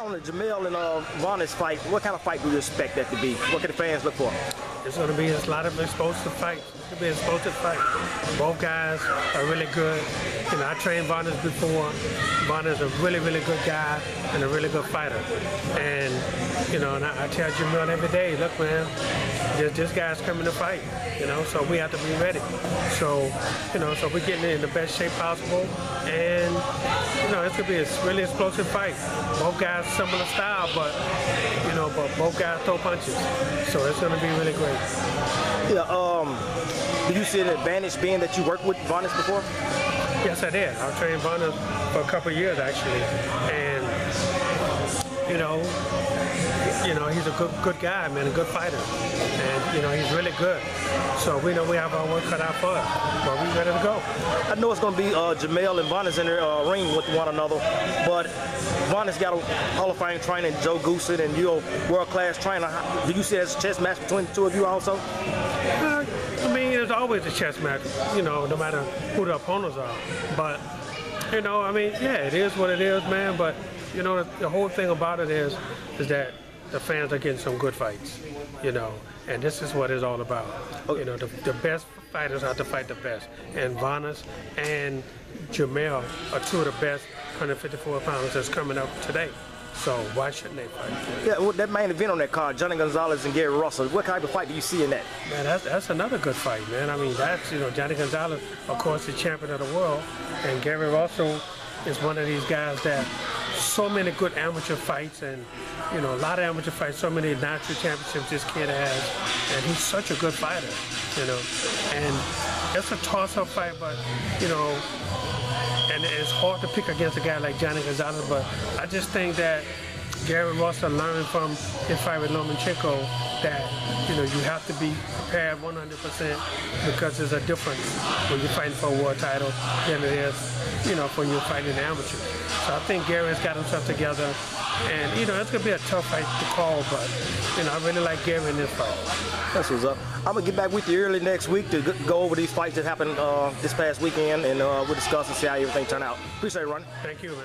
on the Jermell and Ronnie's fight, what kind of fight do you expect that to be? What can the fans look for? It's going to be a lot of explosive fights. It's going to be an explosive fight. Both guys are really good. You know, I trained Varnes before. Varnes is a really, really good guy and a really good fighter. And, you know, and I tell Jermell every day, look, man, this guy's coming to fight, you know, so we have to be ready. So, you know, so we're getting in the best shape possible. And, you know, it's going to be a really explosive fight. Both guys similar style, but, you know, but both guys throw punches. So it's going to be really great. Yeah, do you see an advantage being that you worked with Varnes before? Yes, I did. I trained Varnes for a couple of years, actually. And, you know, he's a good guy, man, a good fighter. And, you know, he's really good. So we know we have our work cut out for us, but we're ready to go. I know it's going to be Jermell and Varnes in the ring with one another, but Varnes got a Hall of Fame trainer, Joe Goosen, and you're a world-class trainer. Do you see it as a chess match between the two of you also? I mean, there's always a chess match, you know, no matter who the opponents are. But, you know, I mean, yeah, it is what it is, man. But, you know, the whole thing about it is that the fans are getting some good fights, you know, and this is what it's all about. Okay. You know, the best fighters have to fight the best. And Varnes and Jermell are two of the best 154 pounders that's coming up today. So why shouldn't they fight? Yeah, well, that main event on that card, Johnny Gonzalez and Gary Russell, what type of fight do you see in that? Man, that's another good fight, man. I mean, that's, you know, Johnny Gonzalez, of course, the champion of the world, and Gary Russell is one of these guys that so many good amateur fights, and, you know, a lot of amateur fights, so many national championships this kid has, and he's such a good fighter, you know. And it's a toss-up fight, but, you know, and it's hard to pick against a guy like Johnny Gonzalez, but I just think that Gary Russell learned from his fight with Lomachenko that, you know, you have to be prepared 100% because there's a difference when you're fighting for a world title than it is, you know, when you're fighting an amateur. So I think Gary's got himself together, and, you know, it's going to be a tough fight to call, but, you know, I really like Gary in this fight. That's what's up. I'm going to get back with you early next week to go over these fights that happened this past weekend, and we'll discuss and see how everything turned out. Appreciate it, Ronnie. Thank you, man.